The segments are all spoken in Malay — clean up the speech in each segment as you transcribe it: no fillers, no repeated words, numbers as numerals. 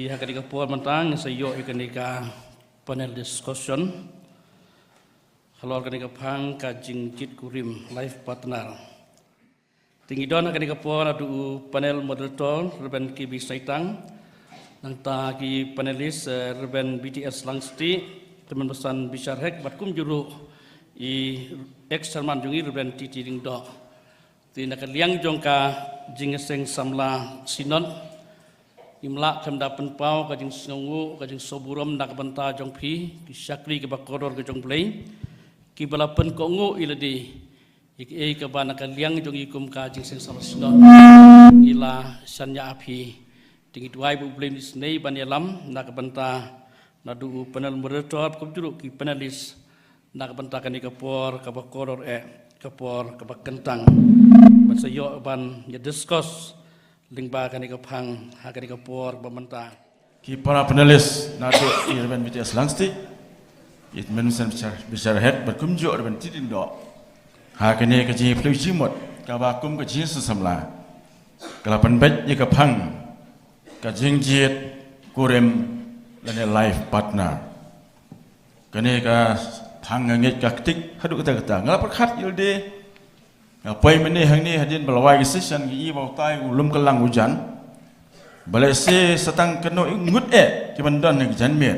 ki hakadika puan mentang sayo ikanika panel discussion halor kanika phang ka jingjit kurim life partner tinggi don hakadika puan adu panel moderator reben ki bisaitang nang ta ki panelis reben BTS Langsti teman pesan bisyar hek batkum juru i ekserman jungi reben titi ding do tindak liang jongka jingeseng samla sinon imla kemda penpau kajing sengu kajing soburom nak benta jong pi ki syakri ke bakoror ke jong play ki balapen kongu iladi ik ke banaka liang jong ikum kajing seng samla sinon ila sanya api tinggi tuai bu blame disney banyalam nak benta nadu panel moderator kubjuru ki panelis nak benta kan ikapor ka bakoror kapor ka bakentang basayo ban ya discuss lingba kan ikapang hakan ikapor bamenta ki para panelis nadu irban BTS Langsti it mention bicara head berkumju irban tidin do hakane ka ji plu jimot ka ba kum ka ji sesamla kalapan bet ikapang ka jingjit kurem lane life partner kane ka thangangit ka tik hadu kata ngala perkhat yilde ngapai meni hangni hadin balawai session gi bau tai ulum kelang hujan balai se setang keno ngut ki bandon ni janmet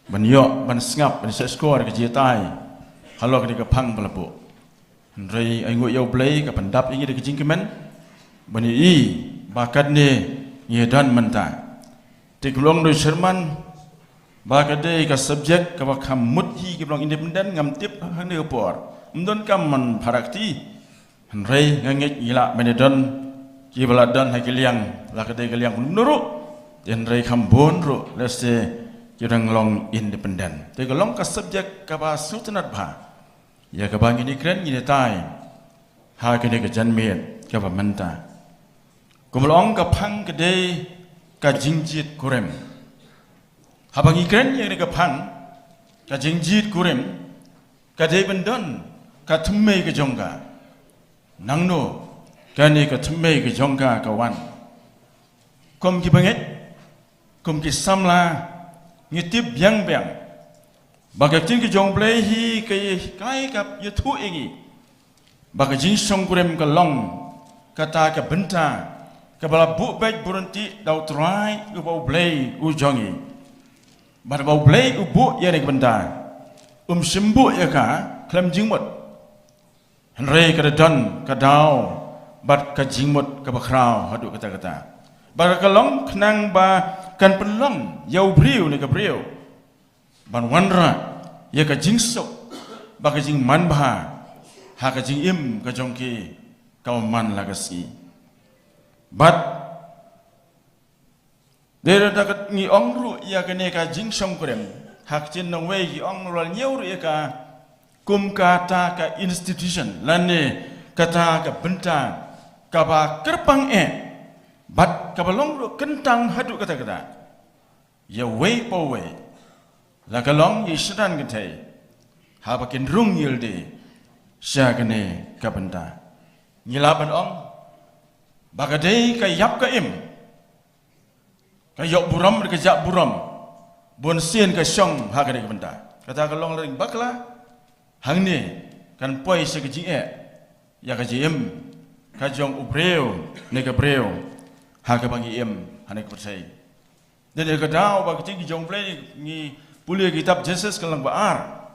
banyo ban sngap ban skor ke jitai halo ke ka phang balapu rei ai ngut yau blai ka pandap ingi de jingkemen bani i bakat ni ngedan menta tiklong do sherman bakade ka subject ka bakam mudhi ki blong independent ngam tip hang ne por mdon kam man parakti rei ngangit ila menedon ki baladan hakiliang lakade kaliang nuru den rei khambon ro leste kirang long independent te long ka subject ka ba sutanat bha ya ka bang ini kren ni tai ha ke ne ka janmet ka ba menta kumlong ka phang kade ka jingjit kurem habang ikren yang ka phang ka jingjit kurem ka de bendon ka thumme ka jongga nangno ka ne ka thumme ka jongga ka wan kom ki banget kom ki samla ngitip biang biang bagak tin ki jong play hi kai ka yuthu ingi bagak jing song kurem ka long kata ka benta kabala bu baik berhenti dau try ubau blay ujongi bar bau blay ubu ya nek benda sembu ya ka klam jingmot henry ka dan ka dau bat ka jingmot ka bakrau hadu kata-kata bar ka long knang ba kan pelong yau briu ne ka briu ban wanra ya ka jingsok ba ka jing man ba ha ka jing im ka jongki ka man lagasi but there dakat ni ongru ya kene ka jingsong kurem hak chin nang wei gi ongru nyewru ya ka kum kata ka institution lane kata ka benta ka ba kerpang but ka balong ru kentang hadu kata ya wei po wei la ka long yi sedan gete ha ba kin rung yilde sya kene ka benta ngilaban ong bagadei ka yap ka im ka yok buram ka jak buram bon sien ka syong ha ka de benda kata ka long ring bakla hang ni kan poi se ka ji ya ka ji im ka jong ubreu ne ka breu ha ka bangi im hane ka persai de ka dau ba ka ji jong play ni puli kitab Jesus ka lang baar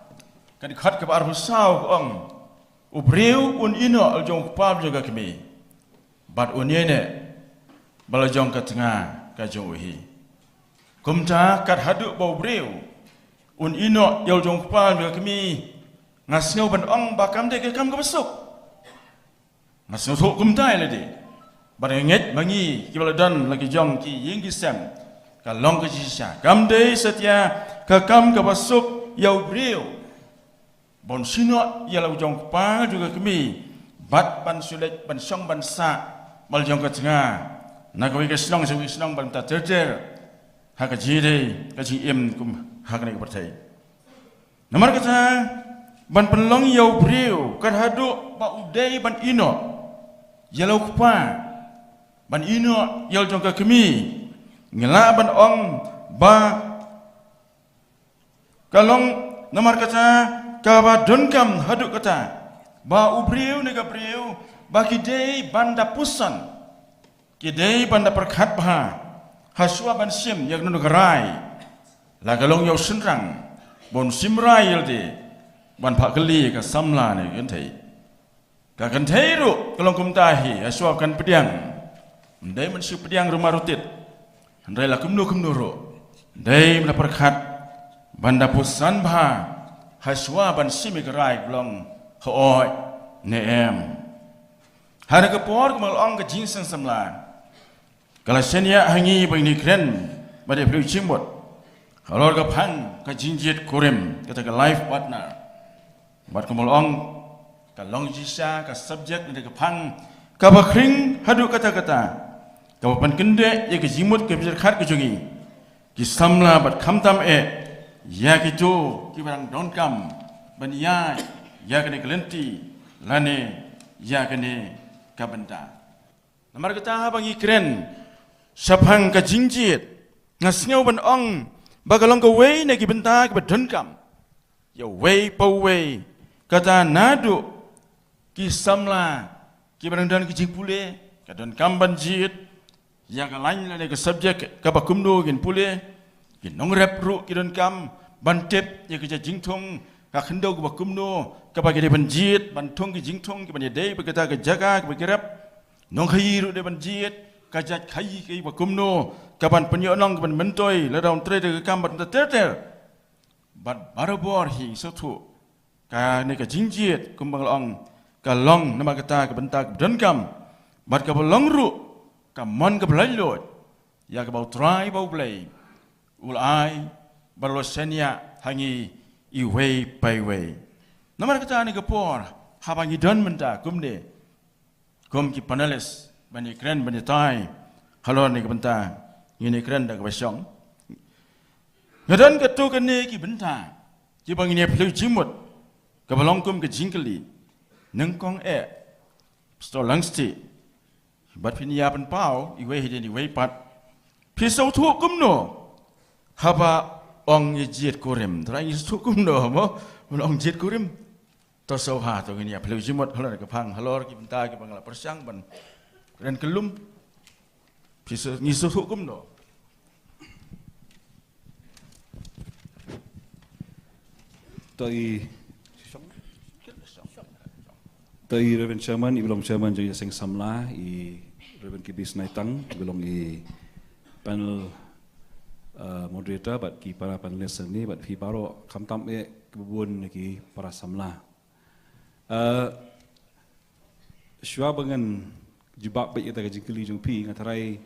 kan khat ka baar husau ong ubreu un ino al jong pa juga kami bat unyene balajong ka tengah ka jong uhi kumta kat hadu bau breu un ino yol jong pa me kami ngasngau ban ong bakam de ke kam ka besuk ngasngau thuk kumta le de barenget mangi ki baladan lagi jong ki yinggi sem ka long ka jisha kam de setia ka kam ka besuk yau breu bon sino yalau jong pa juga kami bat ban sulet ban song ban sa mal jong ka tengah nak wi ka senang ban ta terter ha ka jide ka ji im kum ha ka ne pertai nomor kata ban penlong yau breu kan hadu ba udai ban ino yalau kupa ban ino yal jong ka kemi ngela ban ong ba kalong namar kata ka ba donkam haduk kata ba ubriu ni ka priu ba kidei banda pusan kidei banda perkhat ba haswa ban sim yak nu garai la kalong yau senrang bon simrai yelde ban phak kali ka samla ni kan thei ka kan thei ru kalong kum tahi haswa kan pediang ndai man su pediang rumah rutit ndai la kumnu ro ndai man perkhat banda pusan ba haswa ban sim garai blong hooi neem hari ke por kemal ong ke jinsen samla kalau senia hangi bang ni kren pada beliau cimbot kalau ke pang ke jinjit kurim kata ke life partner buat kemal ong ke long jisa ke subjek ni ke pang ke bakring hadu kata-kata ke pan kende ye ke jimut ke bijar khat ke jungi ki samla bat khamtam ya kitu ki barang donkam ban ya kene kelenti lane ya kene kabenta namar kata bang ikren sapang ka jingjit ngasngau ban ong bagalong ka wei ne ki benta ki badonkam ya wei po wei kata nadu ki samla ki barang dan ki jingpule ka donkam banjit ya ka lain lane ka subjek ka bakumdo gin pule ki nongrep ru ki donkam bantep ya ka jingthong ka khendo ka bakumno ka bagi de banjit bantong ki jingthong ki bani dei bagata ka jaga ka bagirap nong khairu de banjit ka jat khai ki bakumno ka ban penyonong ka ban mentoi la daun tre de ka ban ter ban barabor hi sotu ka ne ka jingjit kumbang long ka long nama kata ka bentak dankam bat ka long ru ka mon ka blailot ya ka bau try bau blai ulai balosenia hangi i wei pai wei namar kata ni kapor habangi don menta kumde kum ki panelis bani kren bani tai halon ni benta ini kren dak basong ngadan ka tu kan ni ki benta ki bang ni plu jimut ka balong kum ke jingkeli nengkong sto langsti bat pinia pan pau i wei hideni wei pat pisau tu kumno haba ong yejit kurim trai su kumno mo ong jit kurim to so ha to ni aplu jimot halor ke phang halor ki benta ki bangla persang ban ren kelum pisu ni su kumno toi Reverend Chairman, ibilong Chairman jadi seng samla, Reverend Kibis Naitang, ibilong panel moderator, bat ki para panelis ni, bat fi paro kamtam kebun ki para samla. Syua dengan jubak baik kita kajing keli jung pi ngatarai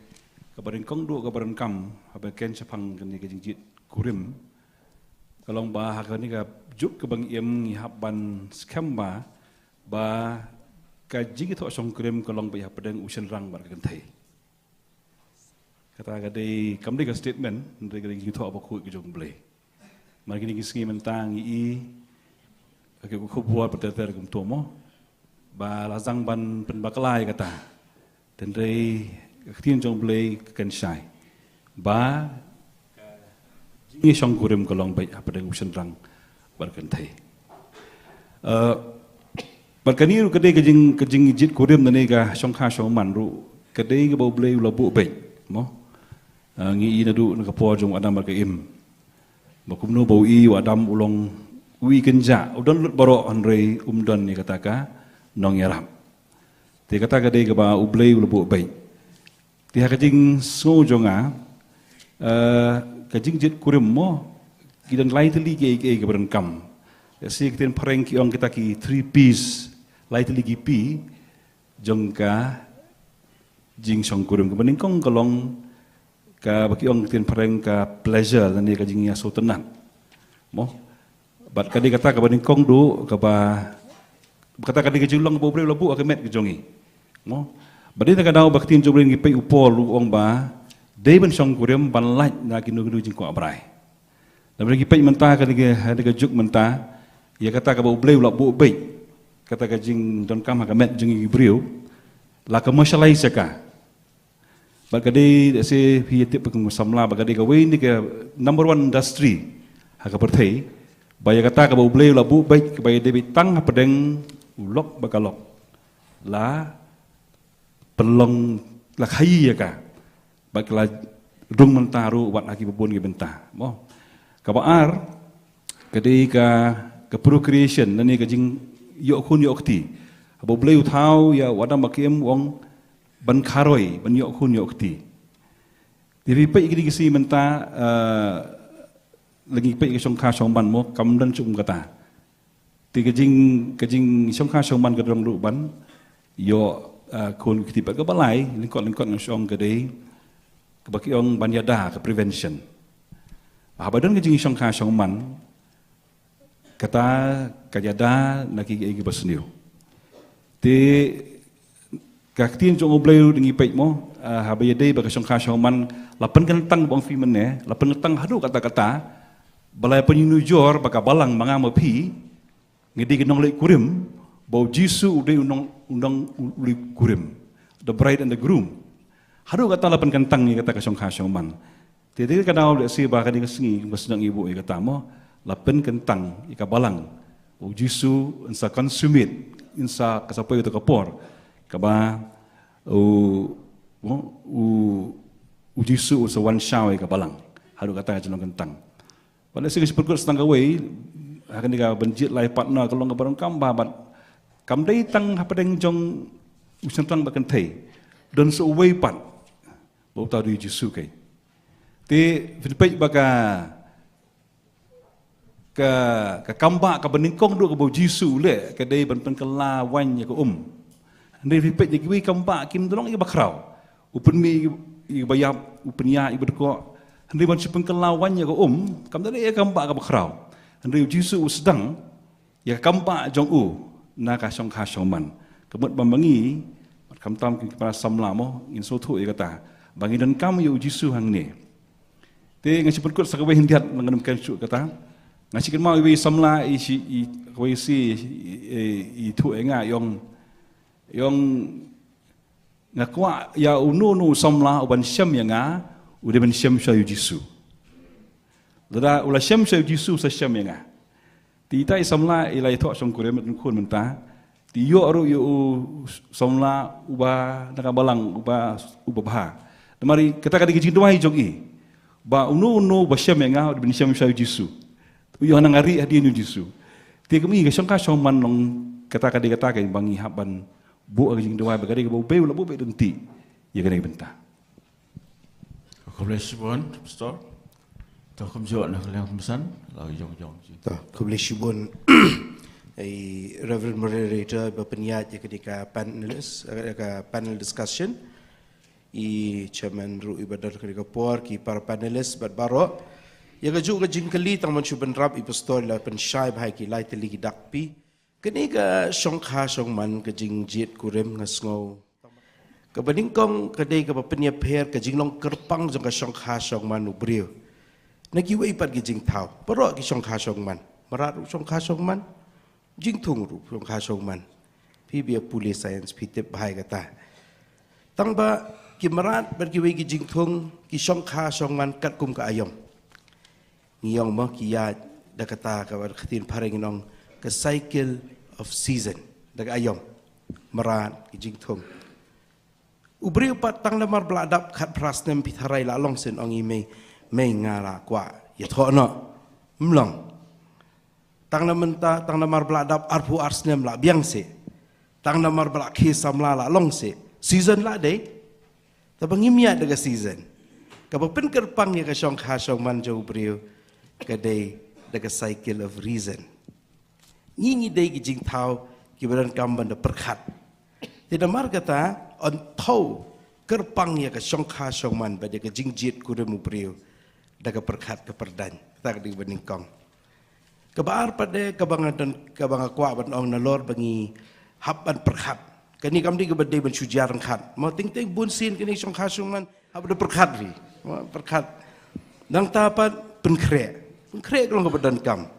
kabarin kong du kabarin kam habaken chapang kani kajing jit kurim. Kalau bah hakani ka juk ke bang iem ngihap ban scam ba kajing itu asong kurim kalau bayar pedang usian rang bar kentai. Kata kadai kamdi ka statement dari kadai gitu apa ku ke jung blai. Mari kini kisngi mentang Aku buat berteter kum tomo, ba lazang ban penbakalai kata, dan dari ketin jong belai kensyai, ba jingi song kurim kolong baik apa dengan usen rang berkentai. Berkani ru kedai kejing jit kurim nani ka song kha song manru kedai ke bau belai ulabu baik, mo ngi nadu nak po jong adam berkeim, bakumno bau wadam ulong wi kenja udon lut baro andre umdon ni kataka nong yaram ti kataka dei ba ublei ulabu bai ti hakajing so jonga kajing jit kurim mo kidan lightly ke berenkam si kitin pareng ki ong kita ki 3 piece lightly ki pi jongka jing song kurim kebening kong kolong ka baki ong kitin pareng ka pleasure dan ni kajing ya so tenang mo bat kadi kata ka baning kong du ka ba kata kadi kejulang bo bre labu akamet kejongi mo badi ta kadau baktin jobring gipai upol ong ba deben song kurem ban laj na kinu jing ko abrai dan bagi pai mentah kadi ke hade ke juk mentah ya kata ka bo bre labu bai kata ka jing don kam akamet jongi briu la commercialize ka Bagadi se hiatip pekung samla bagadi ka way ni ka number 1 industry haka perthai baya kata ka boleh labu baik ka baya debit tang pedeng ulok bakalok la pelong la khai ya ka bakla dung mentaru wat lagi bebun ke bentah mo ka baar kadi ka procreation nani ka jing yok khun yok ti abo boleh uthau ya wadam bakiem wong ban kharoi ban yok khun yok ti diri pe gidi gisi menta lagi pe ke song kha song ban mo kam dan sum kata ti ka jing song kha song ban ka dong ru ban yo khun ti pa ka balai lingkot ng song ka dei ka baki ong ban yada ka prevention badan ka jing song kha song man kata kajada naki igi basniu te kaktin jong oblay dingi pek mo habaya dei baka song kha song man lapan kentang bong fi men ne lapan kentang hadu kata-kata balai penyinu jor baka balang manga mapi ngedi genong lek kurim bau jisu udai undang uli kurim the bride and the groom hadu kata lapan kentang ni kata ka song kha song man te te kana oleh si baka di kesengi basnang ibu kata mo lapen kentang ika balang o jisu insa consumit insa kasapoy to kapor kaba o jisu sa one shaw ika balang haru kata ka kentang pada sigi seperti setengah way akan diga benjit lai partner kalau ngabarang kamba bat kam dai tang hapadeng jong usan tang bakan thai don so way pat bo ta du jisu kai te filpai baka ka kamba ka beningkong du ka bau jisu le ka dei ban kala wan ya ka ndei ripet ji wi kamba kim dolong i bakrau upun mi i bayap upnya i berko ndei ban sipeng kala wan ya ka kam dei ya kamba ka bakrau ndei jisu sedang ya kamba jong na ka song kha song man kemut bamangi kam tam ki para samla mo in so thu ya kata bangi dan kam yu jisu hang ne te ngasi perkut sakawe hindiat mengenam kan su kata ngasi kan mau iwi samla i kawai si i thu enga yong ngakwa ya unu samla uban syam ya nga udah ban syam syayu jisu lada ula syam syayu jisu sa syam ya nga ti tai samla ilai tho song kure met khun menta ti yo ru yu samla uba naka balang uba bha mari kata kata kijing doai jogi ba unu ba syam ya nga udah ban syam syayu jisu yo nang ari hadi nu jisu ti kami ga sangka song man long kata kata bangi haban bu aging doai bagari ga be la bu be denti ya ga benta Kubleshibon pastor to kum jo na klang pesan la yong ta kubleshibon ai reverend moderator bapeniat ya ketika panel discussion i chairman ru ibadar ketika por ki para panelists baro ya gaju jingkali tang man chuban rap i pastor la pen shai bhai ki lai teli ki dakpi kini ka song kha song man ka jing jet kurem ngasngau ka badingkong ka dei ka papenya pher ka jinglong kerpang jong ka song kha song man ubrio nagi wei pat ki jing thau paro ki song kha song man marat song kha song man jing thung ru song kha song man pi bia puli science pi tep bhai ka ta tang ba ki marat ber ki wei ki jing thung ki song kha song man kat kum ka ayom ngiyong mo kiya dakata ka war khatin pareng nong ka cycle of season daga ayom marat kijing thum ubri upat tang lamar bladap khat prasnem pitharai la long sen ong i me ngara kwa ya thono mlong tang lamar bladap arpu arsnem la biang se tang lamar blak khi samla la long se season la dei tabangimia daga season ka pen kerpang ya ka song kha song man jo ubri kadai daga cycle of reason ngingi dei ki jing thau ki beran kam ban da perkhat tidak mar kata on thau kerpang ya ka song kha song man ba daga jing jit ku remu priu daga perkhat ke perdan tak di bening kong kebar pada kabang kwa ban ong nalor bangi haban perkhat kani kam di ke bedai ban sujar khat mau ting ting bun sin kini song kha song man habda perkhat ri perkhat dang tapat penkre kalau kebetulan kam,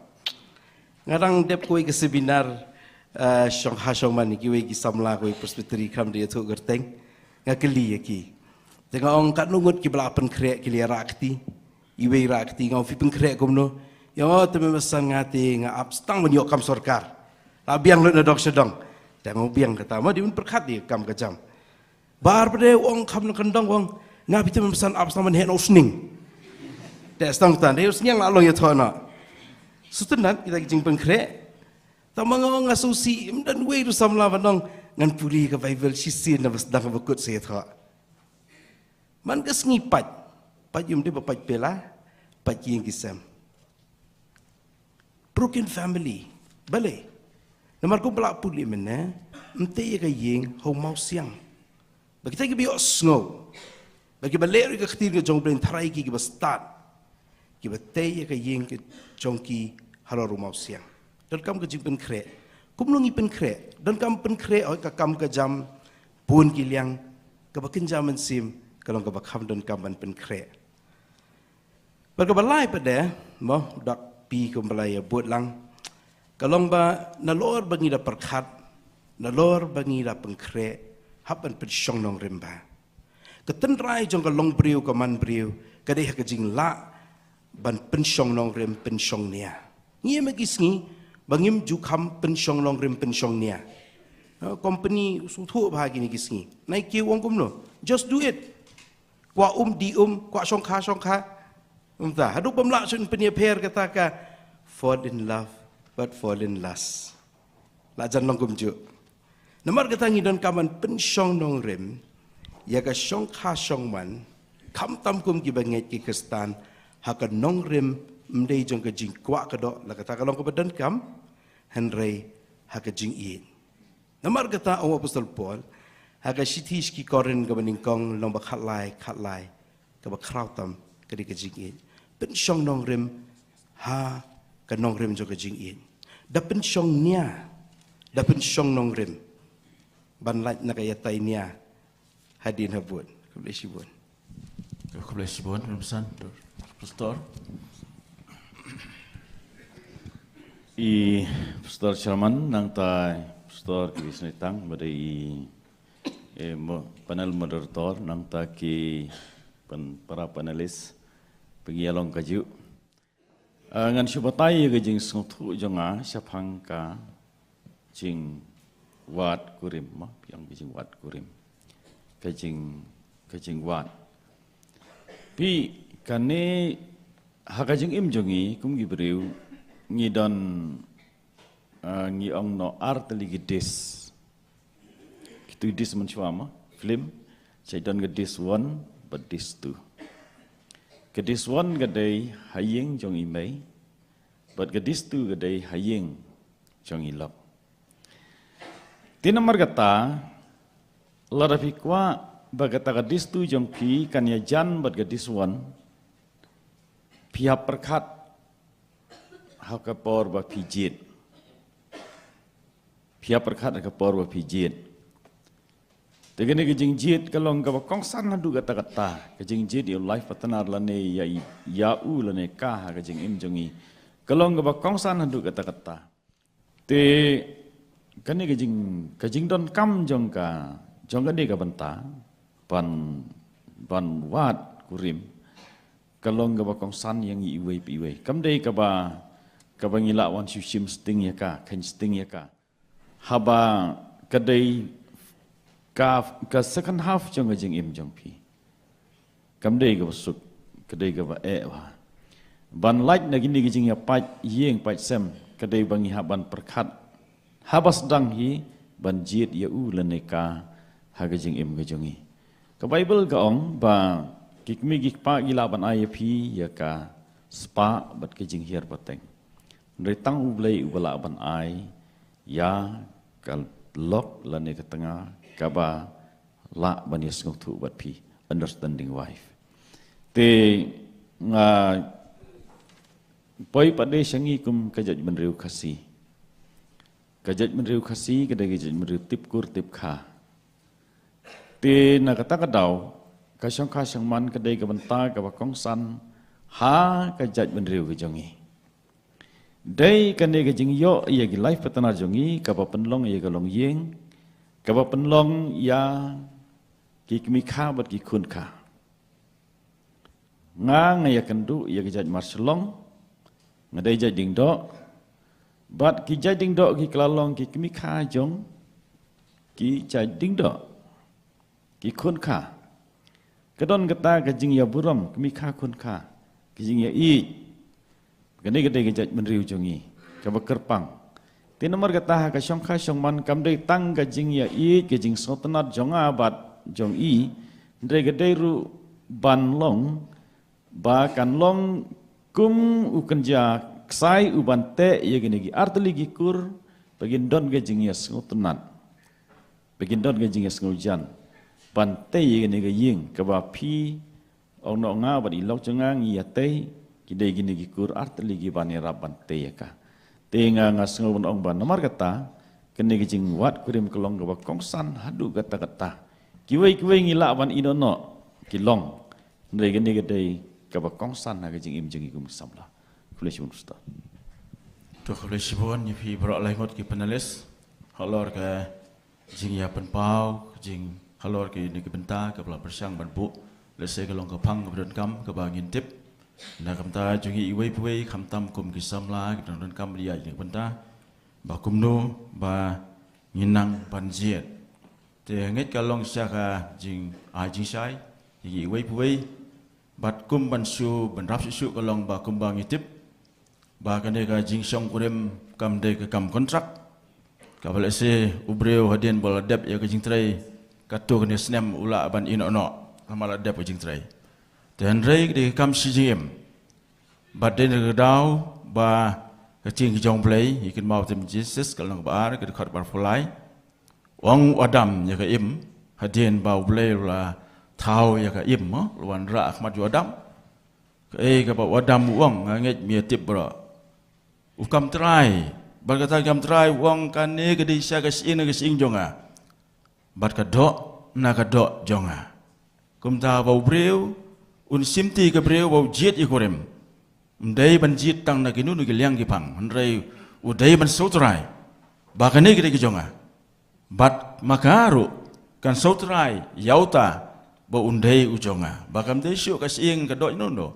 ngarang dep koi ke seminar Shanghai Shongman ni kiwe ki samla koi presbytery kam dia tu gerteng ngakeli ki Tengah orang kat nungut ki belapan krek ki rakti. Iwe rakti ngau fi pengkrek kumno. Ya teme mesan ngati ngap stang menyok kam sorkar. Labiang lu nadok sedang. Tengok biang kata ma diun perkat di kam kejam. Bar pada wong kam kendang wong ngap itu mesan ap stang menhen osning. Dak stang tan dia osning lalong ya thona. Sutenan kita jing pengkrek. Tamang ngau ngasusi dan we tu samla bandang ngan puri ke Bible sisin na sedang bekut saya tha. Man kes ngipat. Pajum dia bapak pela, pagi yang kisam. Broken family, balik. Namar ko pelak puli mana, ente ya kayeng hau mau siang. Bagi kita biok snow, bagi balik ke ketir ke jong belen tarai ki start, kita te ya kayeng ke jongki halau mau siang. Dan kamu kejing pen krek, kumlungi pen krek, dan kamu pen krek, oi kamu kejam pun kiliang, kebakin zaman sim, kalau kebakam dan kamu pen krek. Berkebalai pada, mau dak pi kembali buat lang. Kalau ba nalor bangi dah perkat, nalor bangi dah pengkrek, hapan pensyong nong rimba. Ketenrai jong kalong beriu kaman beriu, kadeh kejing la ban pensyong nong rim pensyong nia. Ngie magisni bangim jukam pensyong nong rim pensyong nia. Company sutu bahagi ni gisni. Naik kiu wong kumno, just do it. Kwa di kwa songkha. Entah, hadu pemlak sun penyeper kata fall in love but fall in lust. Lajan long kumju. Namar kata ngidon kaman pensyong nong rem, ya ka syong kha syong man, kam tam kum ki banget ki kestan, haka nong rem mdei jong ka jing kwa kadok, la kata kalong kebadan kam, henrei haka jing iin. Namar kata awak apostol Paul, haka shitish ki korin ka maningkong long ba khatlai, ka ba krautam kadi ka jing iin. Pensyong nong rem ha ka nong rem jo ka jing in. Da pensyong nia, da pensyong nong rem. Ban lat na kaya tay nia hadin habun. Kublesibun. Kublesibun pesan pastor. Pastor Sharman nang tay pastor kibis nitang badai panel moderator nang ta ki para panelis pengialong kaju. Ngan syubatai ke jing sengutu jonga siapang ka jing wat kurim mah yang jing wat kurim ke jing wat. Pi kane haka jing im jongi kum gibreu ngidon ngiong no art ligi dis. Kitu dis mencuama film caidan gedis one but dis two. Gadis one gadai haying jong imei, but gadis tu gadai haying jong ilap. Tinamar kata, larapikwa bagata gadis tu jong pi kanya jan but gadis one, pihak perkat hakapor ba pijit, pihak perkat hakapor ba pijit. Tegene kejing jit kalau engkau kongsan hadu kata-kata kejing jit your life partner lane ya u lane kah kejing im jongi kalau engkau kongsan hadu kata-kata te kani kejing don kam jongka ni ka benta ban wat kurim kalau engkau kongsan yang iwe kam dei ka ba ngila wan syusim sting ya ka kan sting ya ka haba kadai ka second half jong jing im jong pi kam dei ga suk kadai ga ba wa ban like na gini jing ya pat yeng pat sem kadai bangi haban perkat habas dang hi ban jit ya u laneka ha ga jing im ga jongi ka bible ga ong ba kikmi gik pa gila ban IAP ya ka spa bat ke jing hier pateng retang u blai u bala ban ai ya kal lok lane ka tengah kaba la banias ngtu bat pi understanding wife te nga poi pade sangi kum kajat menriu khasi kada kajat menriu tip kur tip kha te na kata kadau kasong kasong man kadai ka benta ka kongsan ha kajat menriu ka jongi dai kane ka jing yo ya gi life partner jongi ka pa penlong ya ka long yeng kaba penlong ya kikmi kha bat ki kun kha ngaya kendu ia kijaj marselong ngadai jaj ding do bat ki jaj ding do ki kelalong ki kemi kha jong ki jaj ding do ki khun kha kadon kata kajing ya buram kemi kha khun kha kijing ya i gane gade ki jaj menriu jongi ka bakerpang tin nomor kata ka syong kha syong man kam dei tang kajing ya i kajing sotanat jonga bat jong i ndre gade ru ban long ba kan long kum ukenja ksai ubante ye gini gi artli gi kur bagin don ge jingias ngutunat bagin don ge jingias ngujan bante ye gini ge ying ka ba phi ong no nga ba di lok changa ngi ya te ki de gini gi kur artli gi banera bante ya ka te nga nga sngun ong ban nomor kata kene ge jing wat kurim kelong ga ba kongsan hadu kata kata kiwei ngila ban inono kilong ndre gini ge dei kaba kongsan na gajing im jengi kum samla kulesibun ustaz to kulesibun ni fi bro lai ngot ki panelis halor ke jing ya penpau jing halor ke ni ki benta ke bla bersang ban bu lese ke long ke phang ke don kam ke ba ngin tip na kam ta jungi iwei puei kham tam kum ki samla ki don kam dia ni benta ba kum no ba nginang ban jiet te nget ka long sya ka jing a jing sai ji iwei puei bat kum ban su ban rap su kalong ba kum bang itip ba kane ka jing song kurim kam de ka kam kontrak ka bale se ubreu hadien bol dep ya ka jing trai ka to kane snem ula ban ino no kamala dep ka jing trai ten rei de kam si jim bat de ka dau ba ka jing jong play ikin mau tem Jesus kalong ba ar ka khat bar fulai wang adam ya ka im hadien ba ublei la thao ya ka im mo luan ra ahmad yu adam ka ba adam wong nget mi tip bro ukam trai bar kata kam trai wong kan ne ke di sya ka sing jonga bat ka do na ka do jonga kum ta ba breu un simti ka breu ba jiet i korem ndai ban jiet tang na kinu nu ki liang ki pang ndai udai ban so trai ba ka ne ke di jonga bat makaru kan so trai yauta ba undai ujonga bakam de syu ka sing ka doi nono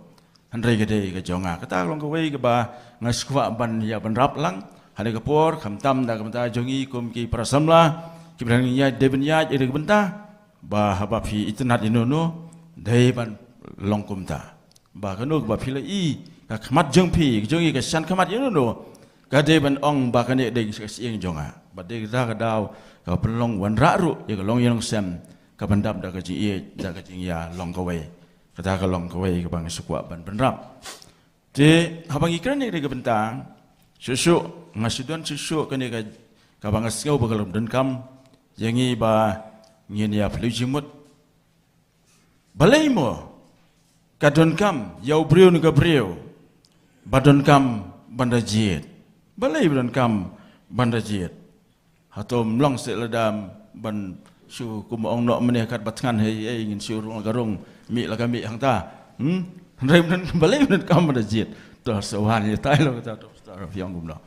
handrai gede ka jonga kata long ka wei ka ba ngaskwa ban ya ban rap lang hane ka por kham tam da kam ta jongi kum ki prasamla ki brang nya de ben ya ide benta ba haba phi itnat inono dei ban long kum ta ba ka no ba phi la i ka khmat jong phi jongi ka san khmat inono ka de ban ong ba ka ne de ka sing jonga ba de ra ka daw ka pelong wan ra ru ya ka long yang sem kabandam da kaji ie da kaji ya long kawai kata ka long kawai ka bang sukwa ban benram te habang ikran ni ka bentang susu ngasiduan susu ka ni ka bang skau ba kalom dan kam yangi ba ngin ya flujimut balai mo ka don kam yau breu ni ka breu badon kam banda jiet balai don kam banda jiet hatom long se ladam ban su kum ong no mene kat batngan he ingin su rung garung mi la kami hang ta rem dan balai dan kam da jiet to sawan ya tai lo ta to star fiang gum no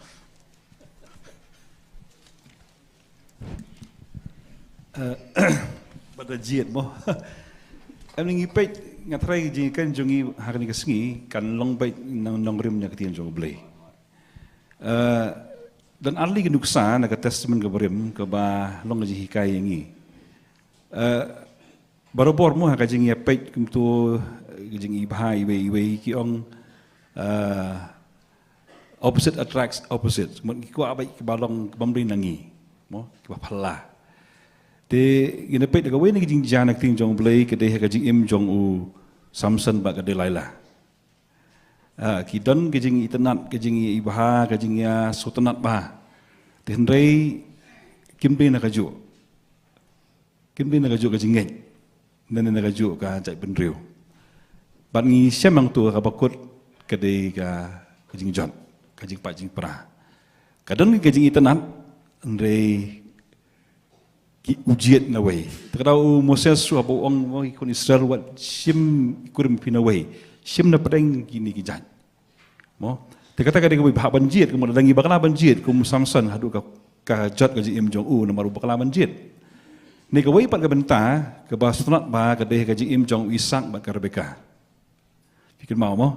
pada jiet mo am ngi pet ngatrai ji kan jongi hakni ka sngi kan long bait nang rim nya ketien jong blai dan arli ke nuksa na ka testament ke berim ke ba long ji hikai ngi barobor mo ha ka jing ya pet kum tu jing i bhai we ki ong opposite attracts opposite mo ki ko abai ke balong bamri nangi mo ki ba phalla te ina pet ka we ni jing jana ting jong blai ke de ha ka jing im jong u samson ba ka de laila ki don ke jing itanat ke jing i bha ka jing ya sutanat ba te hendrai kimbe na ka ju kimbe na ka ju ka jing ngai nan na ka ju ka jai ben riu ban ngi semang tu ka bakut ke de ka jing jon ka jing pa jing pra ka don ke jing itanat hendrai ki ujiet na wei terau Moses su abo ong mo ikon Israel wat sim kurim pina wei sim na pedeng gini ki jan mo te kata ka de ko ba banjiet ko dangi bakala banjiet ko Samson hadu ka jot ka ji im jong u na maru bakala banjiet ni ka wei pat ka benta ka ba sunat ba ka de ka ji im jong Isak ba ka Rebeka Fikir mau mo.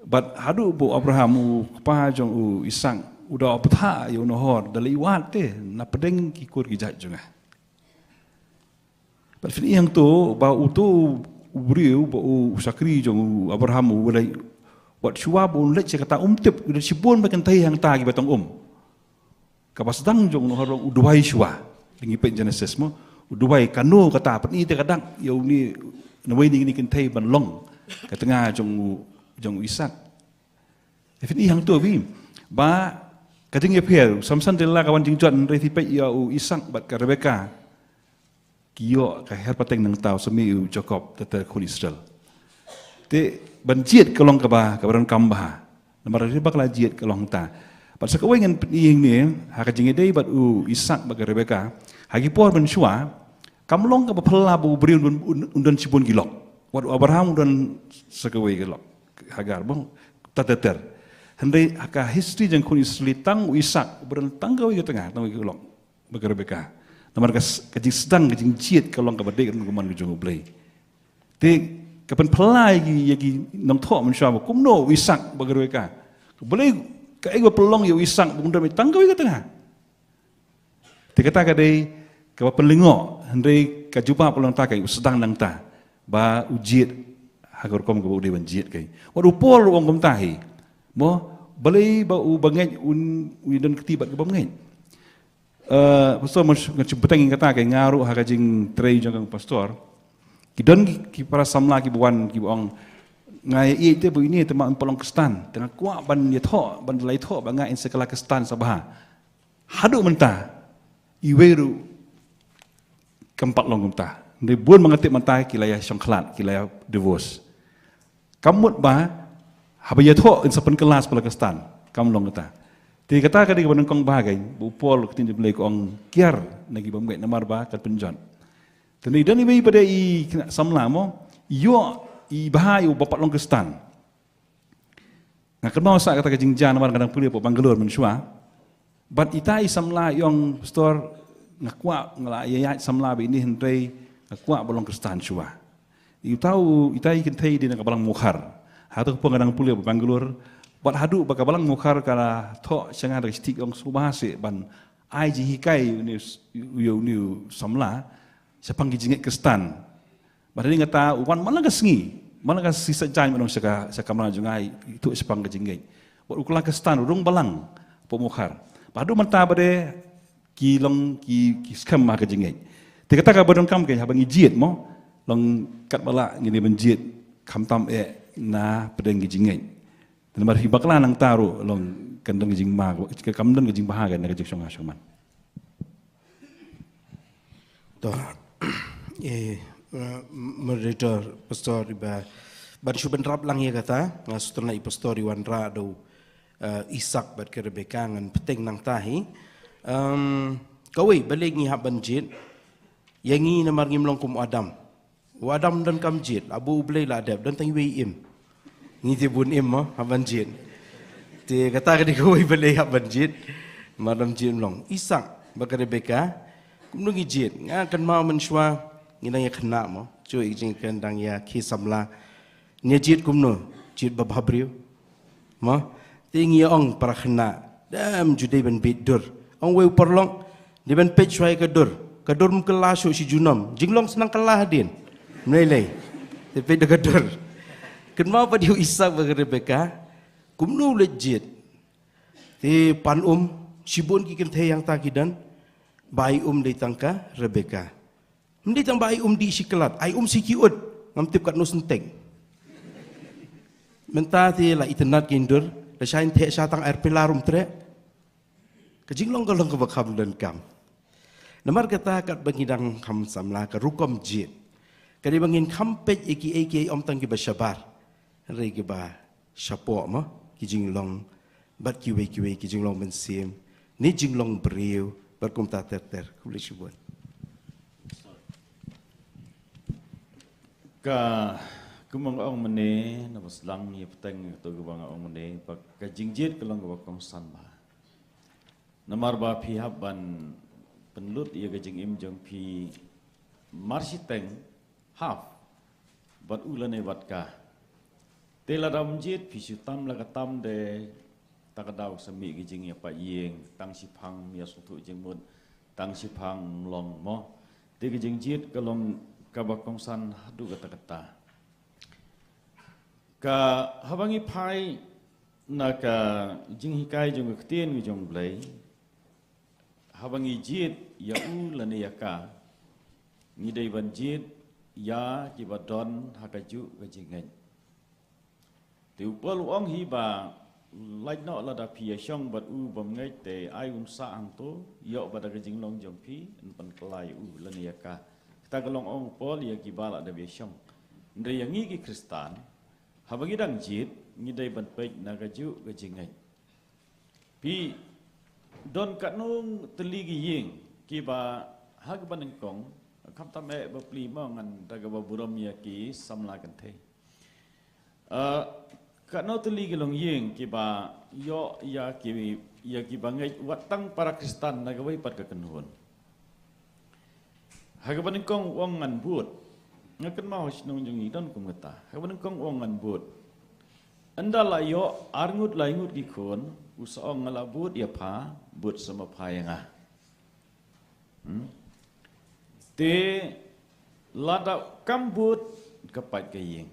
But hadu bu Abraham u pa jong u Isang udah apatha yo nohor dalai wat te na pedeng ki kur ki jat junga. But fin yang tu ba u tu ubriu ba u sakri jong u Abraham u dalai wat shua bu let che kata tip udah sibun ba kan tai hang ta ki batong kapas dang jong nohor u duai shua dingi pen Genesis mo u duai kanu kata pat ni te kadang yo ni nawai ni kan tai ban long ka tengah jong Isak. Fin yang tu bi ba kadang ye phiel samsan de la kawan jing jon re thi pe ya u Isak bat ka Rebeka kiyo ka her pateng nang tau semi u Jacob tete khun Israel te ban jiet ka long ka ba ka baran kam ba namar ri bak la jiet ka long ta pat sa ka wengen ing ni ha ka jing dei bat u Isak ba ka Rebeka hagi por ban shua kam long ka ba phla bu bri undan sibun gilok wat Abraham undan sa ka we gilok Hagar bong tateter hendai aka history jang kun Israel u Isak berentang ka we tengah tang we gilok ba ka Rebeka namar ka jing sedang ka jing jiet ka long ka ba de kan kuman ka jong blai te ka pen phlai gi nong tho man sha kum no Isak ba ka Rebeka boleh ka ego pelong yo Isak bung dami tang ka we tengah te kata ka dei ka ba penlingo hendai ka jumpa pelong ta ka sedang nang ta ba ujiet Hagar kom ko dewan jiet kai wadu pol wong kom tahi mo balai ba u bangai un ketibat ke bangai pastor mo ngacubutang kata kai ngaru hakajing trei jang pastor kidon ki para samla ki buan ki bong ngai i te bu ini te ma polong kestan tengah kuak ban ye tho ban lai tho ba ngai in sekala kestan sabah hadu mentah iweru keempat long mentah ni buan mengatip mentah kilaya songklat kilaya divorce kamut ba habaya tho in sapen kelas Palestin kam long kata ti kata ka di ban kong bagai bu pol tin di blai kong kiar nagi bamgai namar ba kat penjon tani dan ibai pada i samla mo yo i bahai u bapak long kestan ngakan mau sa kata ka jingjan namar kadang puli po Bangalore mensua bat itai samla yong store ngakwa ngala ya samla be ini hendai ngakwa bolong kestan shua you tahu itai kan thai di nak balang mukhar hatu pengadang pulia Bangalore bat hadu baka balang mukhar kala tho sanga da stik ong subase ban ai ji hikai ni samla sapang gijinget kestan badani ngata uwan mana gasngi mana gas sisa jai manong saka kamra jungai itu sapang gijinget bat ukla kestan urung balang po mukhar padu menta bade kilong ki skam ma gijinget tikata ka badon kam ke habang ijiet mo long kat bala ngini benjit kamtam na pedeng gijingai dan mar hibakla nang taru long kandang gijing ma ke kamdan gijing bahagan na gijing songa soman to moderator pastor ba ban shuban rap lang ye kata ngasutna i pastor wan ra do Isak bat ke Rebeka ngan peteng nang tahi kawai balik ngi hab benjit yangi namar ngimlong kum Adam Wadam dan kamjit, abu blay ladab dan tangi wei im. Ngi bun im mo haban jit. Te kata ka di ko wei balay haban jit. Madam jit long. Isak baka Rebeka kum ngi jit. Nga kan mau menswa nginang ya kena mo. Cuy jing kan dang ya ki samla. Nya jit kum no jit babhabriu. Mo tingi ong para kena. Dam judai ban bit dur. Ong wei perlong di ban page wai ka dur. Ka dur mkelah so si junom. Jinglong senang kalah din. Melai, tapi dekat. Kenapa pada Isak bagi Rebeka, kumnu legit. Ti pan sibun kikin teh yang takidan, bai dari tangka Rebeka. Mending tang bai di sikelat, ai sikiut, ngamtip kat nusenteng. Mentah ti la itenat kindur, la sain teh satang air pelarum tre. Kejinglong kalong kebakam dan kam. Namar kata kat bangidang kam samla ka rukom jit. Kali bangin kampet eki om tang ki basyabar. Re ki ba syapo mo ki jinglong bat ki we ki jinglong mensim. Ni jinglong beriu berkum ta ter boleh syubuan. Ka kumang ong mene na baslang ni peteng to gubang ong mene pak ka jingjit kelong ka kong sanba. Namar ba phi haban penlut ia ka jing im jong phi marsiteng half bat ulane bat ka Tela dam jit pisu tam la katam de takadau sami gijing ya pa yeng tang sipang ya sutu jengmut tang sipang long mo te gijing jit kalong kabakong san hadu kata ka habangi pai na ka jing hikai jong ktien jong blai habangi jit ya u lane ya ka ni dei ban jit ya ki badon hakaju gajingai te upal ong hi ba lai no la da pia shong bat u bam ngai te ai sa ang to yo ba da gajing long jong pi pan klai u lane ya ka ta galong ong pol ya ki bala da be shong ndre yang ngi ki kristan habangi dang jit ni dei ban pe na gaju gajingai pi don kat nung teligi ying ki ba hag ban kong kham tam e ba pli ma ngan ta ga ba buram ya ki samla kan the kat no teligi long ying ki ba yo ya ki ba ngai watang para kristan na ga wai pat ka kanhun hag ban kong wong ngan but ngakan mau snung jung i don kum ngata hag ban kong wong ngan but anda la yo arngut la ingut ki khon usaong ngala but ya pha but sama phayanga te lada kambut kapat kaying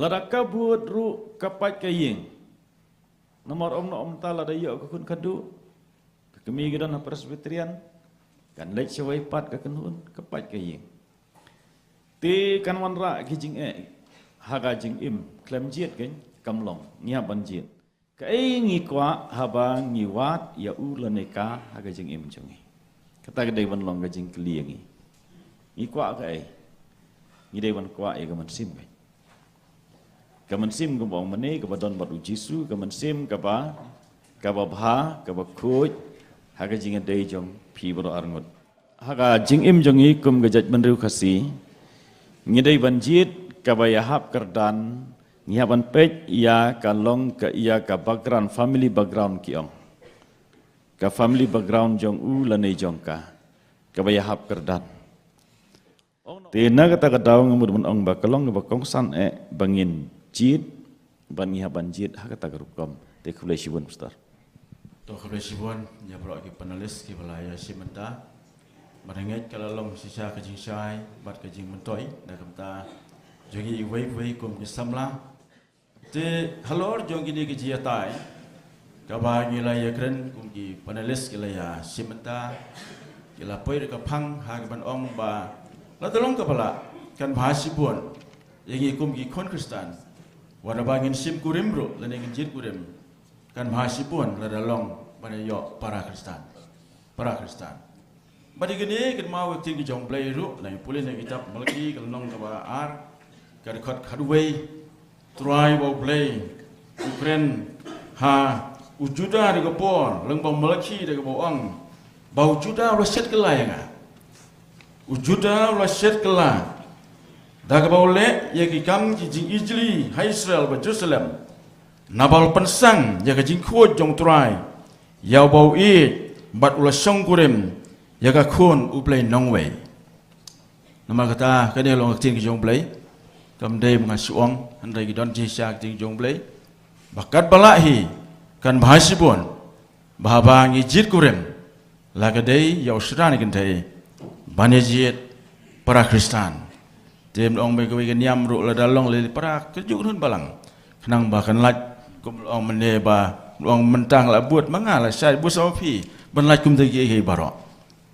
lada kabut ru kapat kaying nomor om ta lada yo ka kun kadu kami gidan presbyterian kan lek sewai pat ka kunun kapat kaying te kan wanra kijing haga jing im klem jiet gen kamlong nya ban jiet ka ngi kwa haba ngi wat ya u laneka haga jing im jongi kata gede ban long ga jing kliengi ngi kwa ka ngi de ban kwa e ga man sim ga man sim go bong mane ga badon bad u jisu ga man sim ga ba bha ga ba khoj haga jing de jong phi bro arngot haga jing im jongi kum ga jaj ban riu khasi ngi de ban jiet kabaya hap kerdan ngihaban pej ia kalong ka ia ka background family background kiong ka family background jong u lane jong ka kabaya hap kerdan tina kata kadaw ngamud mun ong bakalong ba kong san bangin jit ban ngihaban jit ha kata garukom te khule sibun pastor to khule sibun ya bro ki panelis ki balaya simenta marenget kalalong sisa kajing sai bat kajing mentoi da kamta jongi wei kum ki samla te halor jongi ni ki jiatai ka ba ngi la ya kren kum ki panelis ki la ya simenta ki la poi ka phang ha ka ban ong ba la tolong ka pala kan bhasi pun yangi kum ki kon kristan wana ba ngin sim kurim bro la ngin jit kurim kan bhasi pun la dalong bana yo para kristan badi gini kan mau ting ki jong play ru la pulin na kitab malaki kalong ka ba ar kada khot khadway try bo play Ukraine ha ujuda de ko por leng bom malaki de ko ong bau juda lo set kala ya ujuda lo set kala da ka bole ye ki kam ki jing Israel ha Israel ba Jerusalem nabal pensang ya ka jing khot jong try ya bau e bat ulah song kurem ya ka khon u play nongway nama kata ka de long tin ki jong play kam day mga suong andai gidon jisa ting jong blay bakat balahi kan bahasibon bahaba ngi jit kurem laga day yaw srani kan tay banejit para kristan tem ong be gawe nyam ru la dalong le para kejuk nun balang kenang bahkan laj kum ong mene ba ong mentang la buat mangala sai bu sofi ban laj kum tegi he baro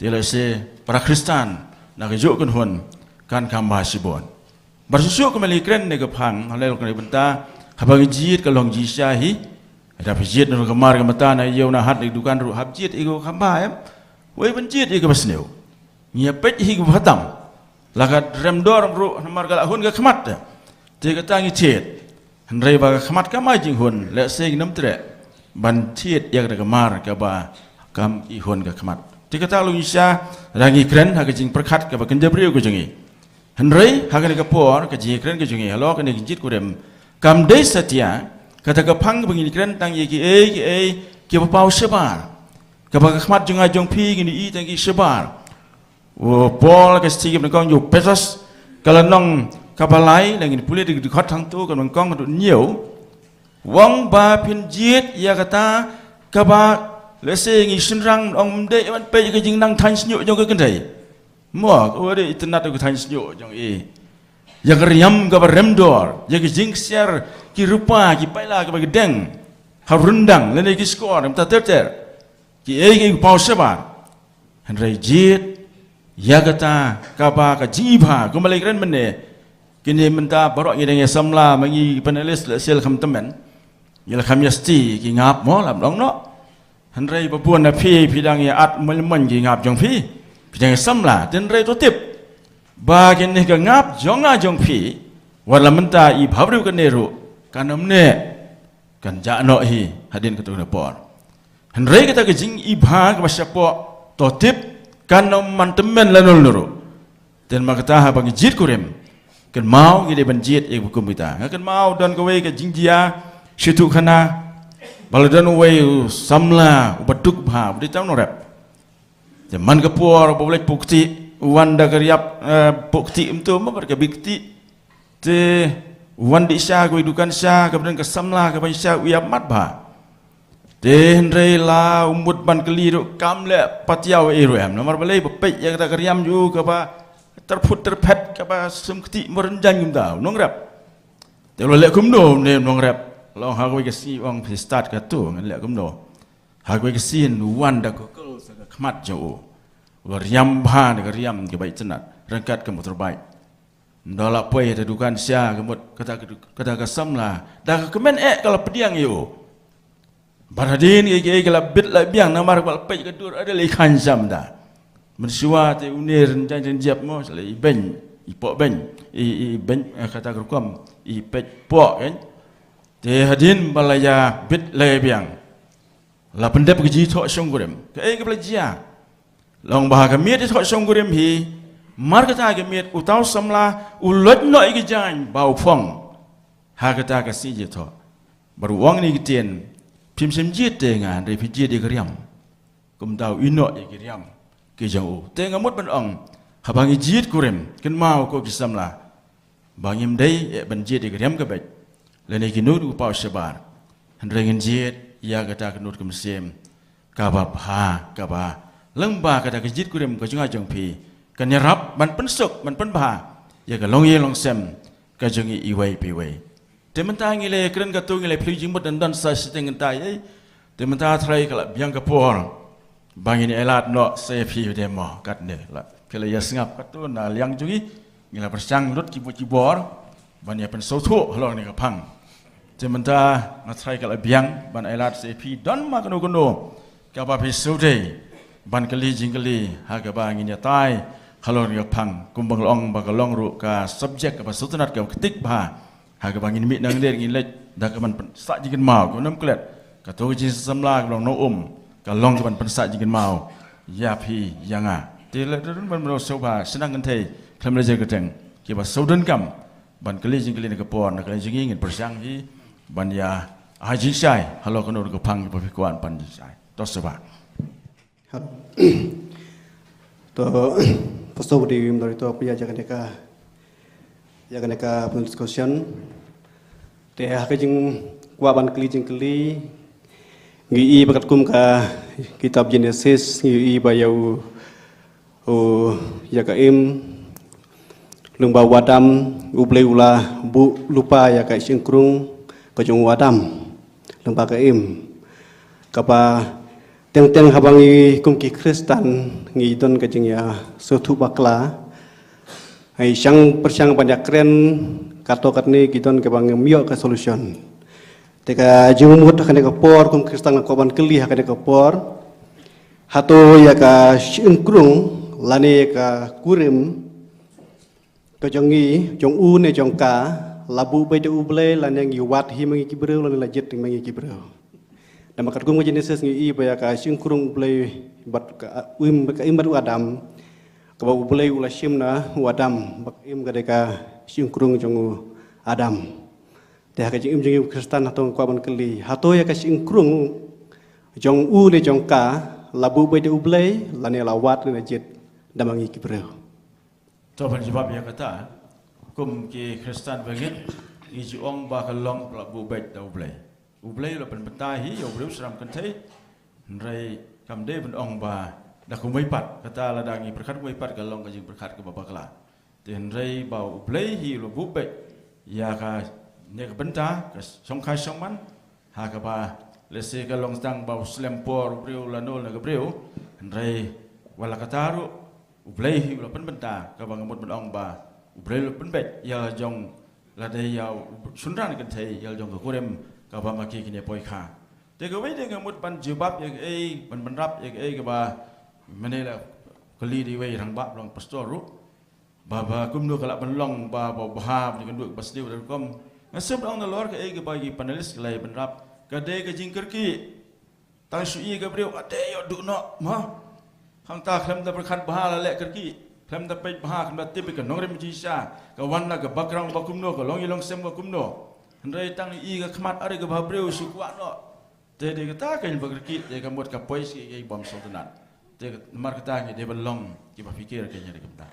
tele se para kristan na kejuk kan hun kan kam bahasibon bersusu kembali keren nega phang halal kena benta habang jit kalong jisahi ada pijit nu kamar kamata na yeu na hat dukan ru habjit ego khamba em wei benjit ego basneu nya pej hi gu hatam lakat rem dor ru namar kala hun ga khmat te ka tangi chet hanrei ba khmat ka mai jing hun le sing nam tre ban chet yak da kamar ka ba kam i hun ga khmat te ka ta lu isa rangi keren ha ga jing perkhat ka ba kenjabriu ku jengi Henry hagan ka por ka jikren ka jungi halo ka ni jit kurem kam dei satya kata ka phang bangin kren tang ye ki ki pa pau sebar ka ba khmat junga jong phi ni i tang ki sebar wo pol ka stigim na kong yu pesos kala nong kapalai lagi pulih di khot thang tu kan kong kan nhiều wong ba phin jiet ya kata kaba lese ngi sinrang ong de man pe cái jing nang than snyo jong cái thai mo ko de internet ko than snyo jong ya riam ka rem dor ya jing share ki rupa ki paila ka gedeng ha rundang le ki score ta ter ki pau seba han rai jiet ya kata kaba ka jiba ko malai ren mene kini menta barok ngi deng samla mangi panelis sel kham temen ya kham yasti ki ngap mo lam dong no han rai ba buan na phi dang ya at man ki ngap jong phi dang samla ten rai to tip ba kini ka ngap jong a jong phi wala menta I bhabru ka neru kanam ne kan ja no hi hadin ka tu na por han rai ka ta ka jing I bha ka syapo to tip kanam man temen lanul nuru ten makata ha bang jit kurem kan mau gede banjit e bukum kita kan mau dan kowe ke jingjia situ khana baladan we samla ubaduk bha budi tang no rap te man ka por boleh bukti wanda kariap bukti umtu ma bar ka bukti te wandi sya ko dukan sya ka dan ka samla ka ban sya uyap mat bha te hendrai la umut ban keliru kam le patiau e roem nomor balai bepek ya kata kariam ju ka ba terput terpet kapa semketi merenjang gimda nong rap telo lek kumdo ne nong rap lo ha ko si ong start ka tu ngan lek kumdo ha ko si wan da ko kul sa khmat jo lo riam bha ne riam ke bai cenat rangkat ke motor baik ndola poi da dukan sia kemut kata ka samla da ka men kalau pediang yo baradin ke kala bit la biang namar bal pe ka dur ada le khan jam da mensuat unir jangan jiap mo selai ben ipok ben ben kata kerukum pet pok kan te hadin balaya bit le biang la pendep ke ji thok song gurem ke ke belajia long bah ke miet thok song gurem hi mar kata ke miet utau samla ulot noi ke jan bau phong ha kata ke si je thok baru wang ni kitien phim sem jiet te ngan re phi jiet ke riam kum tau ino ke riam ke jauh tengah mut ban ong habangi jit kurem ken mau ko kisamla bangim dei ban jit ke riam ke bet lene ki nu pau sebar hendrengin jit ya kata kenut kem sem ka ba lengba kata ke jit kurem ko junga jong pi kan nyarap ban pensuk ban pen ba ya ka long ye long sem ka jungi iwai pi wai tementa ngile kren ka tu ngile pli jing mut dan sa siteng tai tementa trai kala biang ka por bang ini elat no sepi demo kat ne la kala ya singap kat tu na liang jungi ngila persang lut kibor ban ya pen sotu halong ni ka phang tementa na trai kala biang ban elat sepi don ma kono ka ba pi sute ban kali jingkali ha ka ba ngin ya tai halong ni ka phang kumbang long ba ka long ru ka subject ka ba sutunat ka ketik ba ha ka ba ngin mi nang der ngin lek da ka man sa jingin mau ko nam klet ka to ji samla ka long no kalong kapan pensak jingin mau ya pi yanga tela dun ban bro soba senang ngentei klam leje keteng ki ba soden kam ban kali jingkali ne kapon kali jingin ngin persang hi ban ya haji sai halo kono ko phang ba kuan pan sai to soba to posto di dari to pia jaga neka discussion te ha ka jing kwa ban kali jingkali ngi bakat kum ka kitab Genesis ngi bayau yakaim lung ba wadam uble ula bu lupa ya ka singkrung ka jong wadam lung ba ka im kapa teng habangi kum ki Kristen ngi don ka jing ya sotu bakla ai sang persang banyak keren kato katni kidon ka bang mio ka solution teka jumut akan dekapor kum Kristen koban keli akan dekapor hato ya ka singkrung lani ka kurim ka jongi jong u ne jong ka labu be de uble lan yang yuwat hi mangi kibreu lan lajet mangi kibreu nama kat kum Genesis ngi ba ka singkrung uble bat ka imbat Adam ka uble ula shimna wadam bak im ka deka singkrung jong Adam teh ka jing jing Kristen atau kuaban keli hato ya ka singkrung jong u le jong ka labu be de uble lan lawat le jet damangi kibreu to ban jawab ya kata kum ki Kristen bangit iji ong ba kalong pla bu bet da ublei la pen bentahi yo breu seram kan thei rai kam de ben ong ba da kum mai pat kata la dangi berkat mai pat kalong ka jing berkat ke baba kala ten rai ba ublei hi lo bu bet ya ka ne ka benta ka song khai song man ha ka ba lese kalong stang ba slempor breu la nol na ka breu rai wala kataru ublei hi lo pen benta ka bang mot ben ong ba ublei lo pen bet ya jong la de ya sunran kan thei ya jong ka kurem ka ba ma ki kini poi kha te ka wei de ka mut ban jibab ya ei ban rap ya ei ka ba mane la kali di wei rang ba long pastor ru ba kum do kala ban long ba ha ni kan du pas diu da kom ngasem dong na lor ka ei ka ba gi panelis lai ban rap ka de ka jingker ki tang sui ka breu ade yo du no ma hang ta khlem da berkhat ba la le ker ki khlem da pe ba khlem da tip ka nong rem ji sha ka wan na ka bakrang ba kum no ka long ilong sem ka kum no rai tang i ka khmat are ka ba breu su kwa no te de ka ta ka ba ker ki de ka mot ka pois ki ei bom sultanat te mar ka ta ngi de ba long ki ba fikir ka nya de ka ta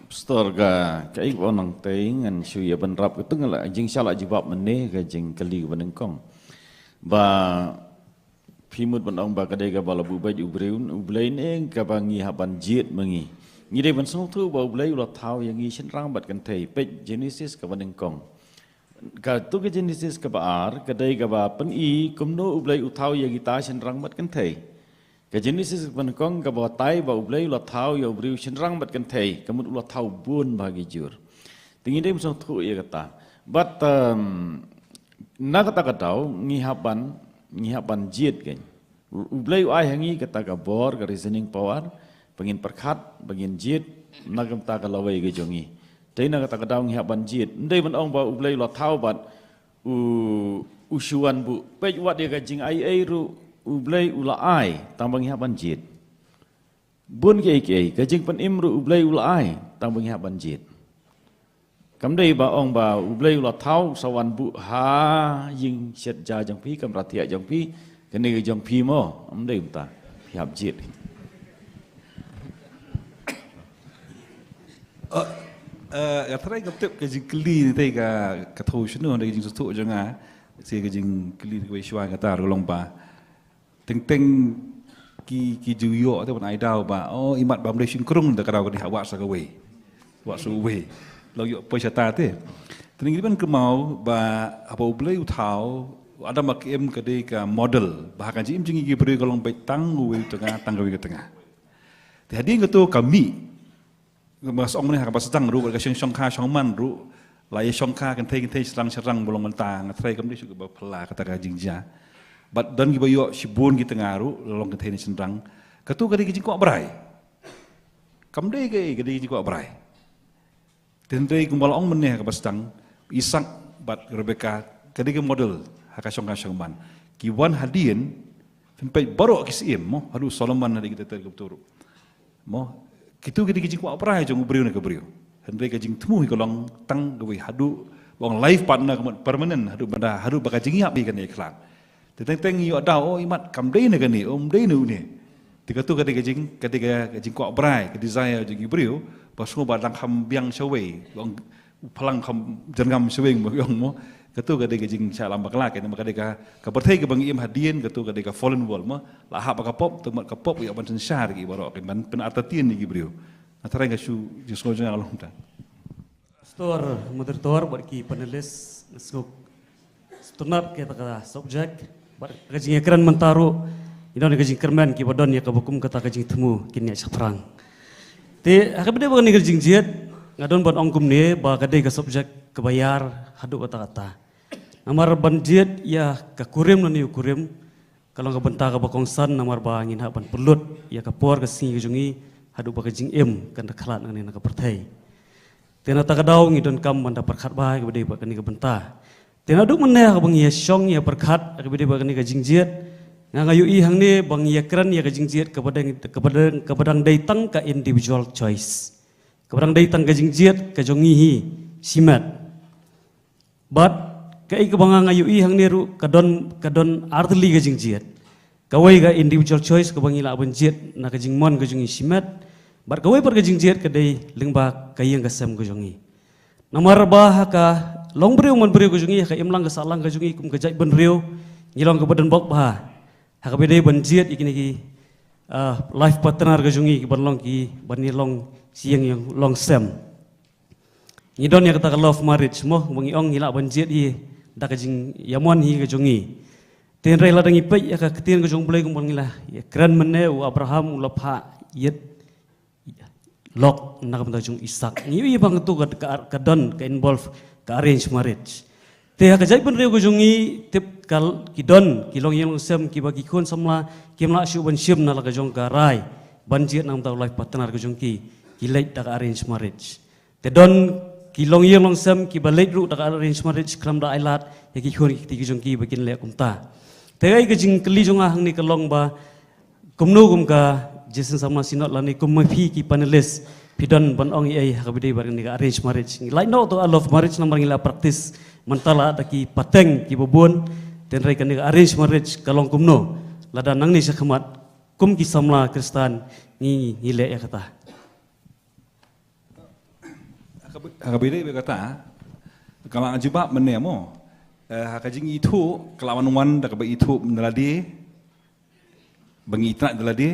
Pastor ka kai bonang tei ngan suya ban rap ka tengala jing sala jibab mene ka jing kali ka benengkong ba phimut ban ong ba ka de ka bala bu ba ju breun ublein eng ka ba ngi haban jiet mangi ngi de ban song thu ba ublei lo thau yang ngi chen rang bat kan thei pe Genesis ka benengkong ka tu ka Genesis ka ba ar ka de ka ba pen i kum no ublei u thau yang ta chen rang bat kan thei ka Genesis benengkong ka ba tai ba ublei lo thau ya ubreu chen rang bat kan thei ka mut lo thau bun ba gi jur tingi de song thu ya kata but na kata ka tau ngi haban jiet kan ublei ai hangi kata ka bor ka reasoning power pengin perkhat pengin jiet nagam ta ka lawai ge jongi dei na kata ka tau ngi haban jiet ndei ban ong ba ublei lo thau bat u shuan bu pe wat dia ka jing ai ru ublei ula ai tambang haban jiet bun ke ka jing pan imru ublei ula ai tambang haban jiet kam dei ba ong ba ublei ula thau sawan bu ha ying set ja jang pi kam ratia jang pi kene ge jang pi mo am dei ta hiap jiet Try kaptep ke jing kli ni tei ka tho shnu ndai jing su janga se ke jing kli ke shwa ka tar long ba teng ki ju yo te ban ai dau ba oh imat bam de shin krung da karau ka wa sa ka we wa su we lo yo po ta te teng ban ke mau ba apa ublei u thau ada mak em ke de ka model ba kan jim jing gi pri ka long bai tang we tengah tang we tengah te hadi ke tu kami mas ong ni ha ba sedang ru ka shong kha shong man ru lai shong kha kan thei serang bolong mentang trai kam di su ba phla kata ka jing ja bat dan gi bayo sibun gi tengah ru long kan thei ni senrang katu ka di jing ko brai kam de ke di jing ko brai ten dei kumbal ong men ha ba sedang isak bat Rebecca ka di model ha ka shong man ki wan hadien fen pe baro ki sim mo hadu Solomon na di kita ter turu mo kitu ke di jing ko brai jong ubriu na ka briu hendai ka jing temu ko long tang goi hadu bong life partner permanent hadu baka jing ya bi kan iklan teng yo da oh imat kam dei na kan ni om dei nu ni tika tu ka jing ko brai ka desire jing ibriu pas ngo ba dang kham biang shawei bong phalang kham jangam shawei mo yong mo katu ka jing cha lam bakla ke ma ka berthei ke bang im hadien katu ka fallen world mo la ha ka pop tu mat ka pop ya ban sensar gi baro ke ban pen artatien ni gibriu antara ga su jisko jang alom ta Pastor moderator bagi panelis skop stunat ke ta subject bar gajing ekran mentaru idon gajing kerman ki badon ya kabukum kata gajing temu kini ya perang te akabde bang ni gajing jiet ngadon ban ongkum ne ba kadai ka subject kebayar hadu kata namar banjiet ya ka kurim nani kurim kalau ka benta ka bakongsan namar ba ngin ha ban pulut ya ka por ka singi jungi hadu ba gajing em kan khalat ngani na ka perthai tena ta kadau ngidon kam manda perkhat ba ka bedai ba kani ka benta tena duk meneh ka bang ya syong ya perkhat ka bedai ba kani ka jingjiet ngayu i hang ni bang ya kran ya ka jingjiet ka badang dai tang ka individual choice ka badang dai tang ka jingjiet ka jongi hi simat but kai ka bang ngayu i hang ni ru kadon artli ka jingjiet kawai ka individual choice ka bang ila ban jiet na ka jingmon ka jongi simat bar kawai par ka jingjiet ka dai lengba kayang ka sam ka jongi Namar bah ka long beriu man beriu kujungi ka imlang ka salang kujungi kum kajai ben riu nyilong ka badan bok bah ha ka bede banjiat ikini ki life partner kujungi ki banlong ki banilong siang yang long sem ngidon ya kata love marriage mo mengiong hila banjiat hi da kajing yamon hi kujungi ten rai ladang ipai ya ka ketien kujung blai kum bangila ya kran meneu Abraham ulapha yet lok nak mentajung Ishak ngiwi bang tu ka don ka involve ka arrange marriage te ha kajai ben reu kujungi tip kal kidon kilong yang sem ki bagi khon samla kimla shu ban shim na la kajong ka rai banjit nam tau life partner kujung ki kilai da ka arrange marriage te don kilong yang sem ki balai ru da ka arrange marriage kram da ailat ya ki khon ki kujung ki bakin le kumta te ai kajing keli jong hang ni kalong ba kumnu kum ka Jason sama sinot lani kumapi ki panelis pidon ban ong ai hakabide barang ni arrange marriage lain no to love marriage namang ila praktis mentala daki pateng ki bobon ten rai kan arrange marriage kalong kumno lada nang ni sakhamat kum ki samla Kristan ni nile ya kata hakabide berkata kalau ajibab menemo hakajing itu kelawan wan dak ba itu menaladi bangi itna daladi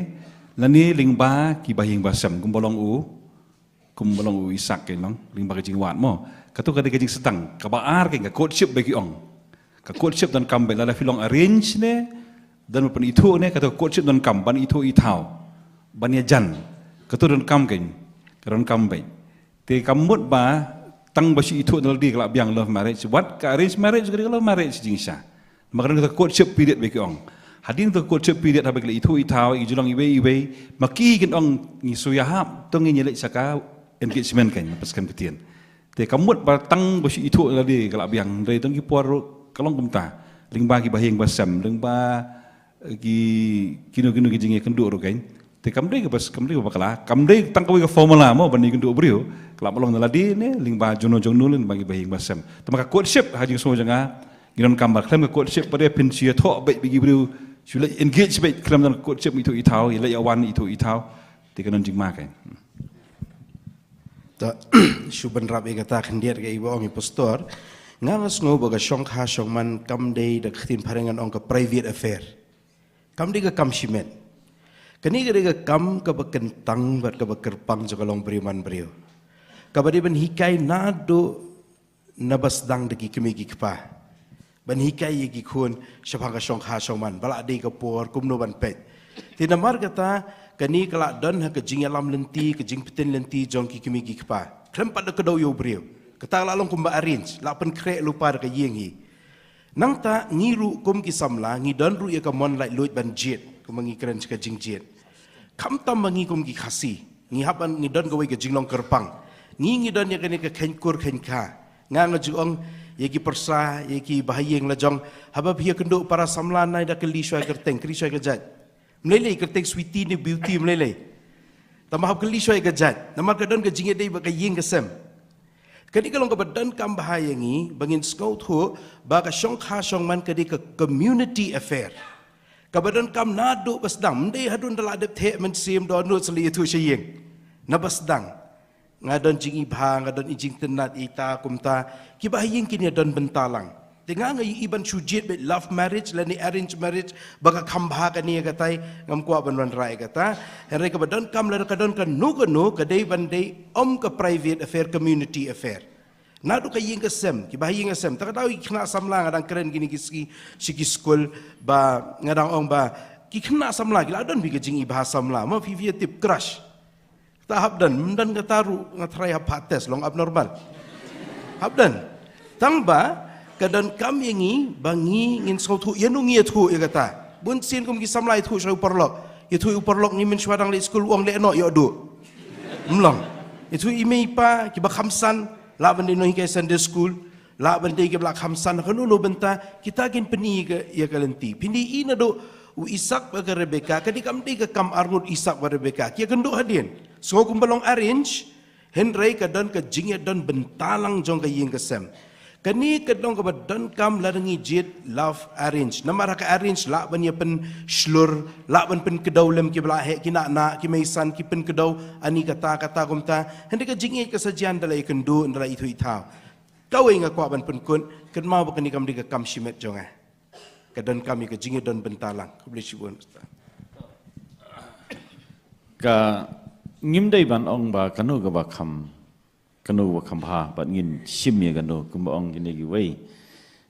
lani lingba ki bahing basam kumbolong u Ishak ke long lingba kajing wat mo katu kadi kajing setang kabaar ke ka courtship bagi ong ka courtship dan kambe la filong arrange ne dan pen itu ne katu courtship dan kam ban itu itau ban ya jan katu dan kam ke karon kambe te kamut ba tang basi itu dal di kelak biang love marriage what ka arrange marriage kadi love marriage jing sha maka kata courtship period bagi ong hadin to courtship period habag itu itau ijulong iwe maki kin ong ni suyahap tong ni nyelek saka engagement kan paskan ketien te kamut batang basi itu ladi kalak biang dai tong ki por kalong kumta ling bagi bahing basam ling ba ki kino ki jinge kendu ro kan te kamdai ke bas kamdai bakala kamdai tang kawi ke formula mo bani kendu brio kalak balong ladi ne ling ba jono nulin bagi bahing basam temaka courtship haji so janga ginon kambar klem ke courtship pada pensia tho baik bagi brio Sula engage baik kelam dalam courtship itu itau, ilai awan itu itau, tikanan jing makan. Tak, suban rapi kata kendiat ke ibu orang impostor, ngangas ngau baga syong ha syong man kam day dak tin parengan ong ke private affair, kam day ke kam shimen, kani ke kam ke bekentang bat ke bekerpang juga long beriman beriu, kabadi ben hikai nado nabas dang deki kemigi kepah. Ban hikai yegi kun syapang ka syong ha syong man balak dei ka por kumno ban pet tinamar kata kani kala don ha ka jing alam lenti ka jing peten lenti jong ki kimi ki kpa krempat da kedau yo breu kata la long kumba arrange la pen krek lupa da ka yeng hi nang ta ngiru kum ki samla ngi don ru ya ka mon lai loit ban jet kum ngi kren ka jing jet kam tam ngi kum ki khasi ngi haban ngi don ka wei ka jing long kerpang ngi don ya kani ka khenkur khenka ngang juong yeki persa yeki bahayeng lajong habab hia kenduk para samlan nai da keli syai kerteng keli syai kejat melelei kerteng sweetie ni beauty melelei tamahab keli syai kejat nama kadon ke jinge dei ba yeng kesem kadi kalong ke badan kam bahayengi bangin scout ho ba ka syong kha syong man kadi ke community affair ka badan kam nadu basdang mendei hadun dala adep the men sim do nu seli tu syeng na basdang ngadon jing ibha ngadon ijing tenat ita kumta kibahing kini don bentalang tengah ngai iban sujit be love marriage lani arrange marriage baka khambha kani katai ngam kwa ban rai kata henry ka badon kam la ka don kan nu kadai bandai om ka private affair community affair nadu ka ying kesem kibahing kesem tak tahu kena samlang ngadang keren gini kiski siki school ba ngadang ong ba ki kena samlang la don bi jing ibha samla ma fi tip crush tahap dan kataru ngatrai hap tes long abnormal habdan tangba kadan kam yangi bangi ngin sautu yanu ngi tu ya kata bun sin kum ki samlai tu shau perlok itu perlok ni men shwadang le school wang le no yo do mlong itu ime pa ki ba khamsan la ban no hi Sunday school la ban ki ba khamsan khanu lo benta kita kin peni ke ya kalenti pini ina do Ishak baga Rebecca kadi kam di ke kam armut Ishak baga Rebecca kia kenduk hadien so kum balong arrange Henry kadon ke jingya don bentalang jong ke ying kesem Kani kedong ka don kam larangi jit love arrange. Namara ka arrange la ban ya pen slur la ban pen kedaw lem ki bla he ki na ki maisan ki pen kedaw ani kata kumta. Hende ka jingi ka sajian dalai kendu ndala itu itau. Kau ingat ko ban pen kun ken mau ba kani kam diga kam shimet jonga. Ka don kami ka jingi don bentalang. Ko boleh sibun ustaz. Ka ngim dai ban ong ba kanu ga ba kham kanu wa khamha bat ngin shimye kanu kumong gini gi wei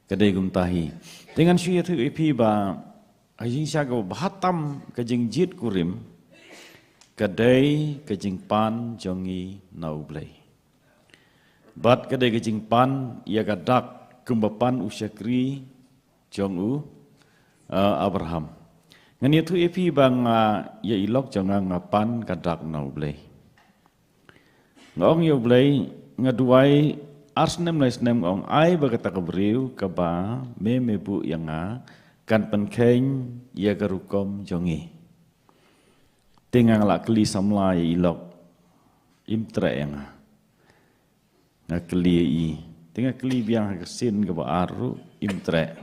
kadai gum tahi dengan shuya thu ipi ba ajing sha go bahatam ka jing jit kurim kadai ka jing pan jongi nau blai bat kadai ka jing pan ya ka dak kumbapan usyakri jongu Abraham ngani thu ipi bang ya ilok jonga ngapan ka dak nau blai ngong yo blai ngaduai arsnem laisnem ngong ai bagata kabriu kaba me bu yang kan penkeng ya garukom jongi tingang la kli samla ya ilok imtre yang ngakli i tinga kli biang kesin kaba aru imtre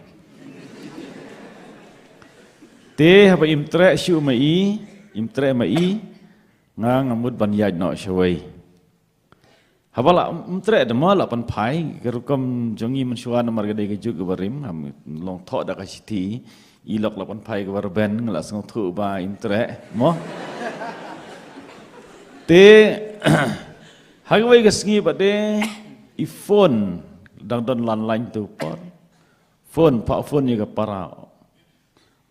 te haba imtre syu mai imtre mai ngamut ban yaj no shawai Habala umtre dema la pan pai kerukom jongi mensuan nomor gede kejuk kebarim ham long thok dak kasiti ilok la pan pai kebarben ngala song thu ba imtre mo te hagwai kesngi bade iphone dang don lan lain tu por phone pa phone ye ka para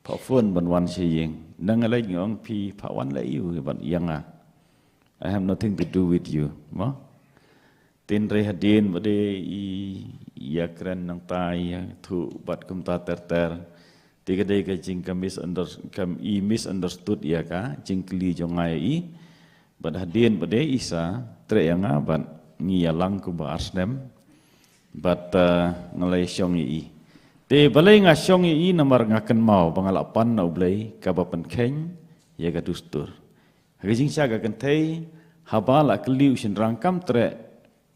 pa phone ban wan siyeng nang alai ngong pi pa wan lai you ban yanga I have nothing to do with you mo tin re hadin bade ya keren nang tai thu bat kum ta ter tiga dai ka jing kam misunderstood ya ka jing kli jongai i bad hadin bade isa tre yang ban ngi yalang ku ba arsnem bat ngalai syong i te balai nga syong i namar ngaken mau bangalapan na ublai ka ba pen keng ya ka dustur haging sya ka kan thei habala kliu sin rangkam tre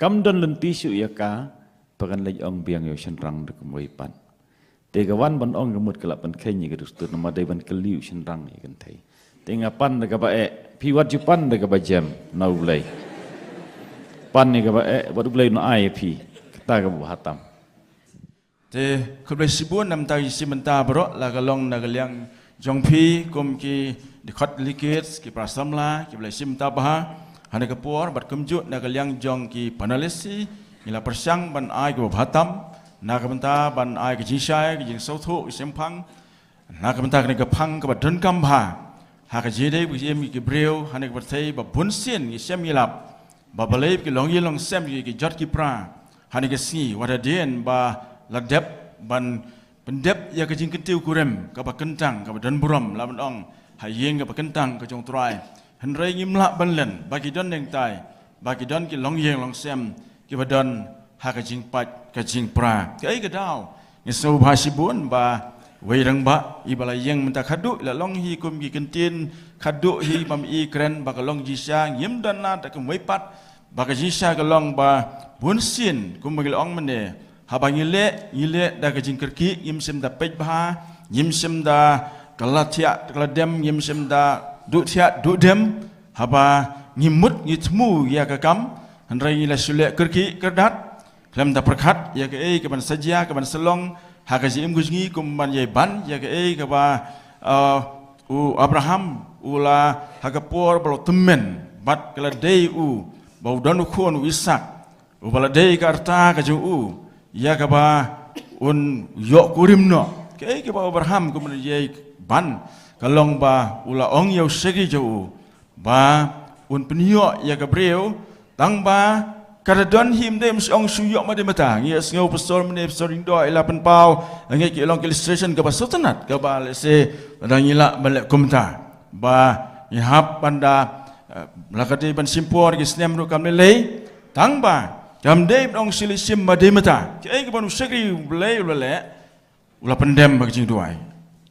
Kam don lenti su ya ka pagan lej ong biang yo senrang de kemoi pan. Tegawan ban ong gemut kelap pan kenyi ke dustur nama dai ban keliu senrang ya kan thai. Tenga pan de ka ba piwat jupan de ka ba jam nau blai. Pan ni ka ba wat blai no ai pi kata ka bu hatam. Te kublai sibun nam tai simenta bro la galong na galyang jongpi kum ki dikhat likits ki prasamla ki blai simta bah Hana kapur bat kumjut na galyang jong ki panalisi ila persyang ban ai ko bhatam na kabanta ban ai ki jisai ki jing sauthu ki sempang na kabanta ki kapang ka badun kambha ha ka jide bi yem ki breu hana ka thai ba bunsin ki sem yilap ba balai ki long yilong sem ki jot ki pra hana ka si wada den ba ladep ban pendep ya ka jing ketiu kurem ka ba kentang ka ba dan buram la ban ong hayeng ka ba kentang ka jong trai Henry ngimla banlen bagi don yang tai bagi don ki long yeng long sem ki badon ha ka jing pat ka jing pra kai ka dau ni so ba sibun ba wei rang ba i bala yeng menta khadu la long hi kum ki kentin khadu hi mam i kren ba ka long ji sha ngim dan na ta kum wei pat ba ka ji sha ka long ba bun sin kum magil ong mene ha ba ngile da ka jing kerki ngim sem da pej ba ngim sem da kalatia kaladem ngim sem da du tiat du dem haba ngimut ngitmu ya ka kam handrai la sule kerki kerdat lam da perkhat ya ka ke ban sajia ke ban selong ha ka jim gusngi kum ban ye ban ya ka ka ba Abraham ula ha ka por balo temen bat kala dei bau danu khon Ishak bala dei ka arta ka ju ya ka ba un yo kurimno ke ba Abraham kum ye ban kalong ba ula ong yau segi jau ba un penyo ya gabriel tang ba kada don him dem ong suyok ma de mata ngi ngau pastor mene pastor indo ila pen pau ngi ki long illustration ka ba sultanat ka ba se dang ila balek kumta ba ni hap banda lakati ban simpor ki snem ru kam le tang ba kam de ong silisim ma de mata ke ka ban segi le ula pendem ba jing duai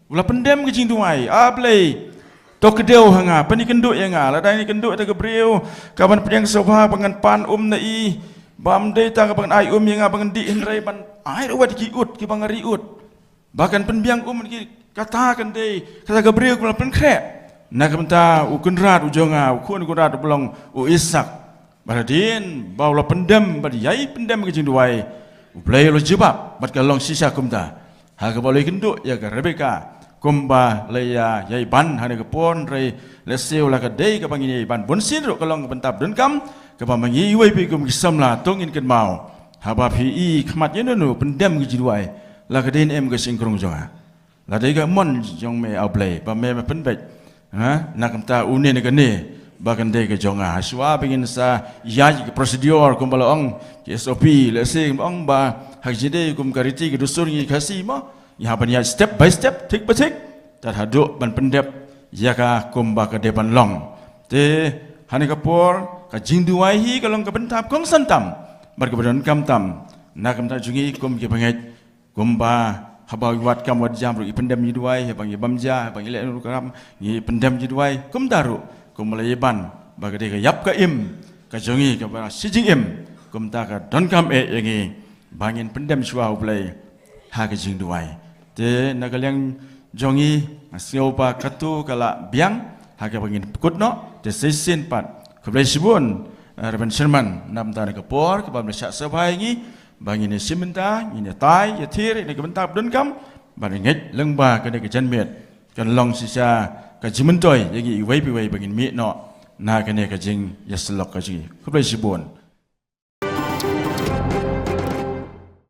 Ula pendem ke jing tuai, ablay. Tok kedeu hanga, pani kenduk yang la dai kenduk ta gebreu, kaban pedang sofa pangan pan na i, bam data ka bangan ai yang abangan di hindrai ban ai ruat ki ut ki bang riut bahkan penbiang ki katakan dei kata gabriel kula pen kre na kamta ukunrat ujonga ukun kunrat belong isak baradin baula pendem bad yai pendem ke jingduai ublai lo jebab bat ka long sisa kumta ha ka boleh kenduk ya ka rebeka kumba leya yai ban hane ka pon rei leseu la ka dei ka bangini ban bonsin ro ka long bentap denkam ka bamangi wai pi kum kisamla tongin ken mau haba pi khmat yenunu pendem ke jingduai la ka den em ka singkrong jonga la dei ka mon jong me ablai ba me penbet ha nakamta unin ka ne bahkan dei ka jonga aswa bingin sa ya prosedur kum balong SOP lese ong ba hak jide kum kariti ke dusur ngi kasi ma ya ban step by step tik by tik tat haduk ban pendep ya ka kum ba ka depan long te hani ka por ka jingduai hi ka long ka bentap kong santam bar ka badan kam tam nakam ta jungi kum ke banget kum ba haba wat kam wat jam ru pendem jiduai bang bamja bang ile ru kam ngi pendem jiduai kum daru kum melayeban ba ka de ka yap ka im ka jungi ka ba sijing im kum ta ka don kam yangi bangin pendem shwa ublai ha ka jingduai te nagalyang jongi siopa katu kala biang ha ka bangin kutno te sesin pat kublai sibun Reverend Sherman nam ta ka por ka bam sya sabai ngi bangin simenta ni tai ya thir ni ka bentap don kam ban nget lengba ka ne ka janmet kan long sisa ka jimentoy yangi wai pi wai bangin mi no na ka ne ka jing yaslok ka ji kublai sibun